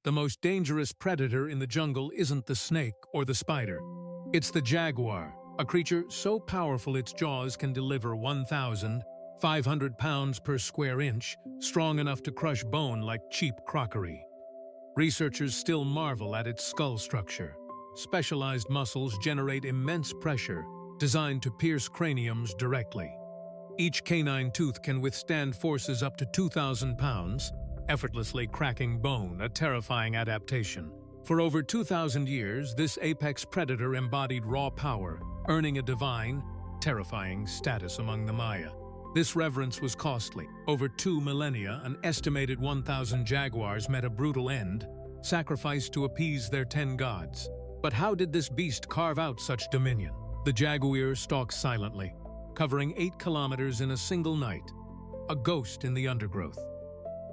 the most dangerous predator in the jungle isn't the snake or the spider. It's the jaguar, a creature so powerful its jaws can deliver 1,500 pounds per square inch, strong enough to crush bone like cheap crockery. Researchers still marvel at its skull structure. Specialized muscles generate immense pressure, designed to pierce craniums directly. Each canine tooth can withstand forces up to 2,000 pounds, effortlessly cracking bone, a terrifying adaptation. For over 2,000 years, this apex predator embodied raw power, earning a divine, terrifying status among the Maya. This reverence was costly. Over 2 millennia, an estimated 1,000 jaguars met a brutal end, sacrificed to appease their 10 gods. But how did this beast carve out such dominion? The jaguar stalks silently, covering 8 kilometers in a single night, a ghost in the undergrowth.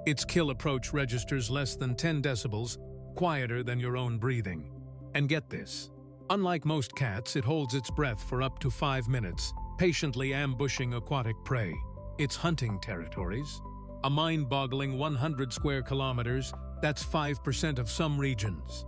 Its kill approach registers less than 10 decibels, quieter than your own breathing. And get this, unlike most cats, it holds its breath for up to 5 minutes, patiently ambushing aquatic prey. Its hunting territories, a mind-boggling 100 square kilometers, that's 5% of some regions.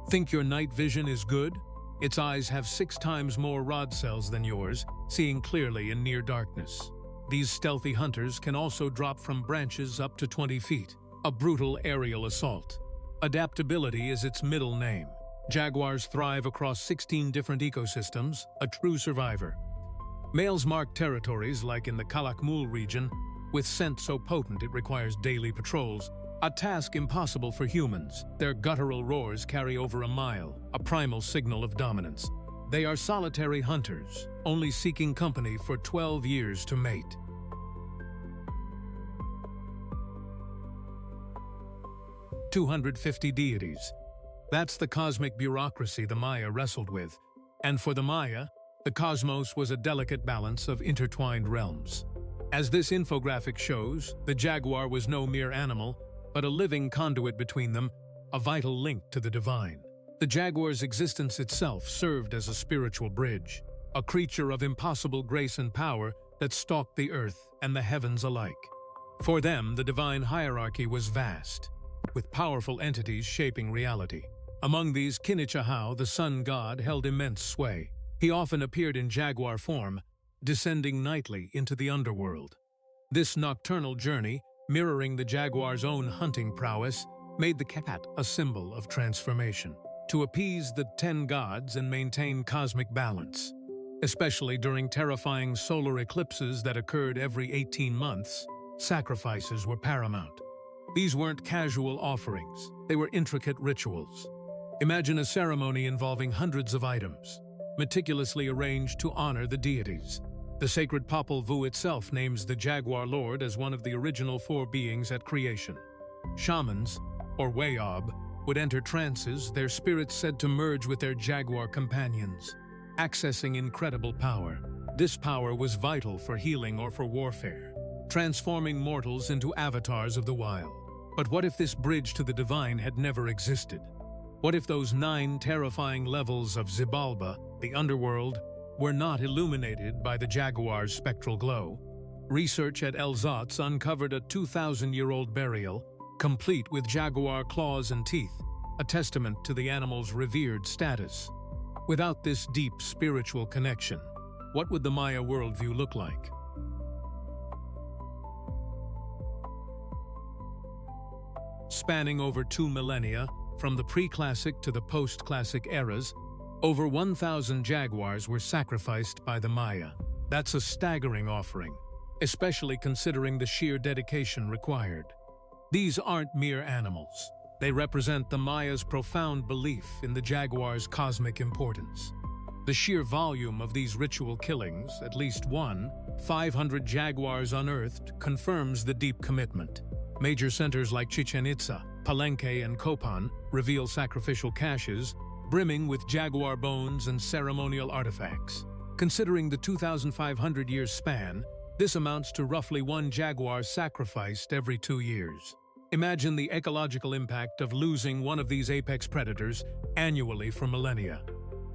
Think your night vision is good? Its eyes have 6 times more rod cells than yours, seeing clearly in near darkness. These stealthy hunters can also drop from branches up to 20 feet, a brutal aerial assault. Adaptability is its middle name. Jaguars thrive across 16 different ecosystems, a true survivor. Males mark territories like in the Calakmul region, with scent so potent it requires daily patrols, a task impossible for humans. Their guttural roars carry over a mile, a primal signal of dominance. They are solitary hunters, only seeking company for 12 years to mate. "250 deities. That's the cosmic bureaucracy the Maya wrestled with. And for the Maya, the cosmos was a delicate balance of intertwined realms. As this infographic shows, the jaguar was no mere animal, but a living conduit between them, a vital link to the divine. The jaguar's existence itself served as a spiritual bridge, a creature of impossible grace and power that stalked the earth and the heavens alike. For them, the divine hierarchy was vast, with powerful entities shaping reality. Among these, Kinichahau, the sun god, held immense sway. He often appeared in jaguar form, descending nightly into the underworld. This nocturnal journey, mirroring the jaguar's own hunting prowess, made the cat a symbol of transformation, to appease the 10 gods and maintain cosmic balance. Especially during terrifying solar eclipses that occurred every 18 months, sacrifices were paramount. These weren't casual offerings, they were intricate rituals. Imagine a ceremony involving hundreds of items, meticulously arranged to honor the deities. The sacred Popol Vuh itself names the Jaguar Lord as one of the original 4 beings at creation. Shamans, or Wayob, would enter trances, their spirits said to merge with their jaguar companions, accessing incredible power. This power was vital for healing or for warfare, transforming mortals into avatars of the wild. But what if this bridge to the divine had never existed? What if those 9 terrifying levels of Xibalba, the underworld, were not illuminated by the jaguar's spectral glow? Research at El Zotz uncovered a 2,000-year-old burial, complete with jaguar claws and teeth, a testament to the animal's revered status. Without this deep spiritual connection, what would the Maya worldview look like? Spanning over 2 millennia, from the pre-classic to the post-classic eras, over 1,000 jaguars were sacrificed by the Maya. That's a staggering offering, especially considering the sheer dedication required. These aren't mere animals. They represent the Maya's profound belief in the jaguar's cosmic importance. The sheer volume of these ritual killings, at least 500 jaguars unearthed, confirms the deep commitment. Major centers like Chichen Itza, Palenque, and Copan reveal sacrificial caches, brimming with jaguar bones and ceremonial artifacts. Considering the 2,500-year span, this amounts to roughly 1 jaguar sacrificed every 2 years. Imagine the ecological impact of losing one of these apex predators annually for millennia.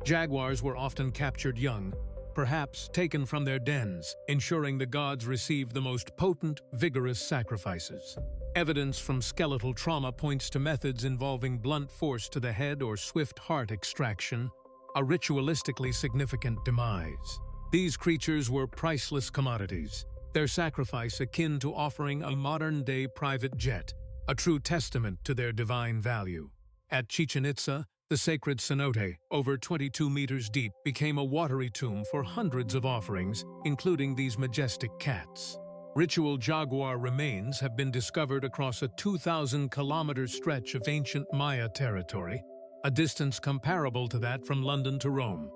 Jaguars were often captured young, perhaps taken from their dens, ensuring the gods received the most potent, vigorous sacrifices. Evidence from skeletal trauma points to methods involving blunt force to the head or swift heart extraction, a ritualistically significant demise. These creatures were priceless commodities, their sacrifice akin to offering a modern-day private jet, a true testament to their divine value. At Chichen Itza, the sacred cenote, over 22 meters deep, became a watery tomb for hundreds of offerings, including these majestic cats. Ritual jaguar remains have been discovered across a 2,000-kilometer stretch of ancient Maya territory, a distance comparable to that from London to Rome.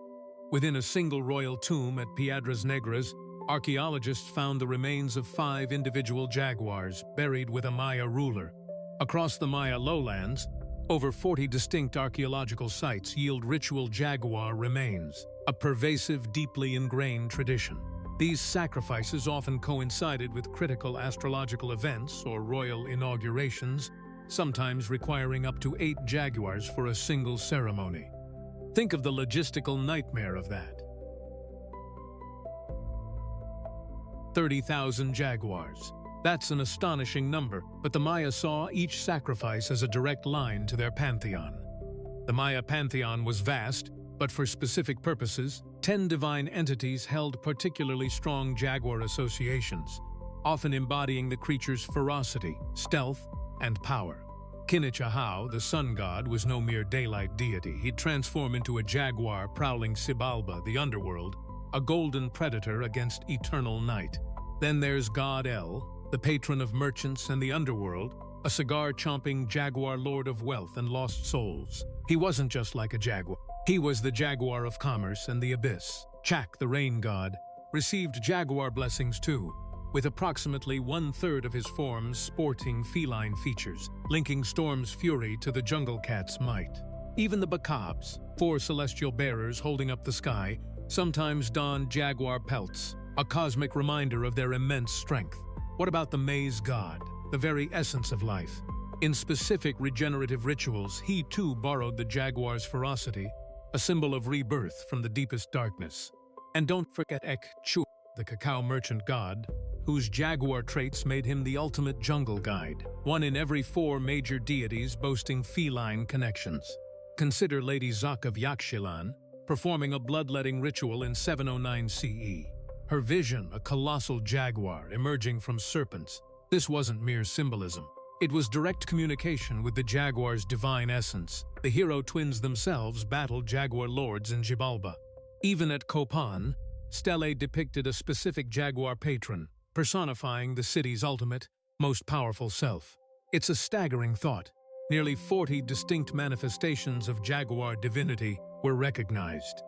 Within a single royal tomb at Piedras Negras, archaeologists found the remains of 5 individual jaguars buried with a Maya ruler. Across the Maya lowlands, over 40 distinct archaeological sites yield ritual jaguar remains, a pervasive, deeply ingrained tradition. These sacrifices often coincided with critical astrological events or royal inaugurations, sometimes requiring up to 8 jaguars for a single ceremony. Think of the logistical nightmare of that. 30,000 jaguars. That's an astonishing number, but the Maya saw each sacrifice as a direct line to their pantheon. The Maya pantheon was vast, but for specific purposes, 10 divine entities held particularly strong jaguar associations, often embodying the creature's ferocity, stealth, and power. Kinichahau, the sun god, was no mere daylight deity. He'd transform into a jaguar prowling Xibalba, the underworld, a golden predator against eternal night. Then there's God El, the patron of merchants and the underworld, a cigar-chomping jaguar lord of wealth and lost souls. He wasn't just like a jaguar. He was the jaguar of commerce and the abyss. Chak, the rain god, received jaguar blessings too, with approximately 1/3 of his forms sporting feline features, linking Storm's fury to the jungle cat's might. Even the Bakabs, 4 celestial bearers holding up the sky, sometimes don jaguar pelts, a cosmic reminder of their immense strength. What about the maize god, the very essence of life? In specific regenerative rituals, he too borrowed the jaguar's ferocity, a symbol of rebirth from the deepest darkness. And don't forget Ek Chu, the cacao merchant god, whose jaguar traits made him the ultimate jungle guide, one in every 4 major deities boasting feline connections. Consider Lady Zak of Yaxchilan, performing a bloodletting ritual in 709 CE. Her vision, a colossal jaguar emerging from serpents. This wasn't mere symbolism. It was direct communication with the jaguar's divine essence. The hero twins themselves battled jaguar lords in Xibalba. Even at Copan, stelae depicted a specific jaguar patron, personifying the city's ultimate, most powerful self. It's a staggering thought. Nearly 40 distinct manifestations of jaguar divinity were recognized.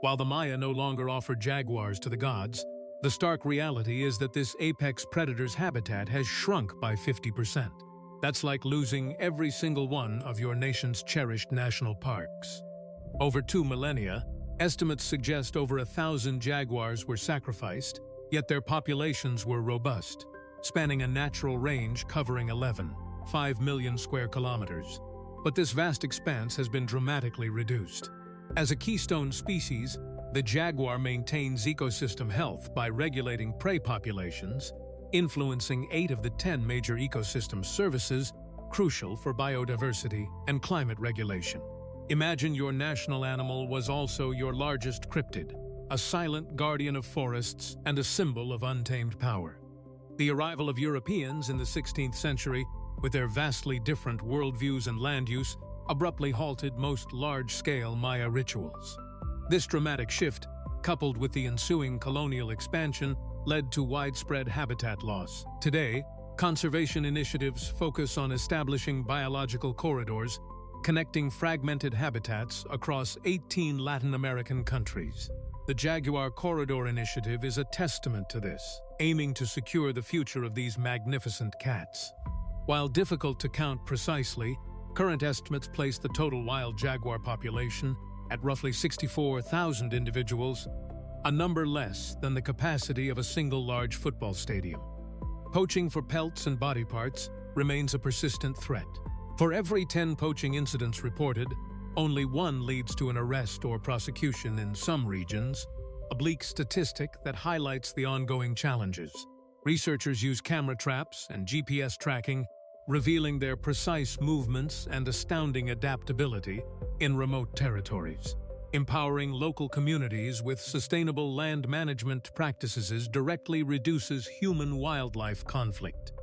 While the Maya no longer offered jaguars to the gods, the stark reality is that this apex predator's habitat has shrunk by 50%. That's like losing every single one of your nation's cherished national parks. Over 2 millennia, estimates suggest over 1,000 jaguars were sacrificed, yet their populations were robust, spanning a natural range covering 5 million square kilometers. But this vast expanse has been dramatically reduced. As a keystone species, the jaguar maintains ecosystem health by regulating prey populations, influencing 8 of the 10 major ecosystem services crucial for biodiversity and climate regulation. Imagine your national animal was also your largest cryptid, a silent guardian of forests and a symbol of untamed power. The arrival of Europeans in the 16th century, with their vastly different worldviews and land use, abruptly halted most large-scale Maya rituals. This dramatic shift, coupled with the ensuing colonial expansion, led to widespread habitat loss. Today, conservation initiatives focus on establishing biological corridors, connecting fragmented habitats across 18 Latin American countries. The Jaguar Corridor Initiative is a testament to this, aiming to secure the future of these magnificent cats. While difficult to count precisely, current estimates place the total wild jaguar population at roughly 64,000 individuals, a number less than the capacity of a single large football stadium. Poaching for pelts and body parts remains a persistent threat. For every 10 poaching incidents reported, only 1 leads to an arrest or prosecution in some regions. a bleak statistic that highlights the ongoing challenges. Researchers use camera traps and GPS tracking, revealing their precise movements and astounding adaptability in remote territories. Empowering local communities with sustainable land management practices directly reduces human-wildlife conflict.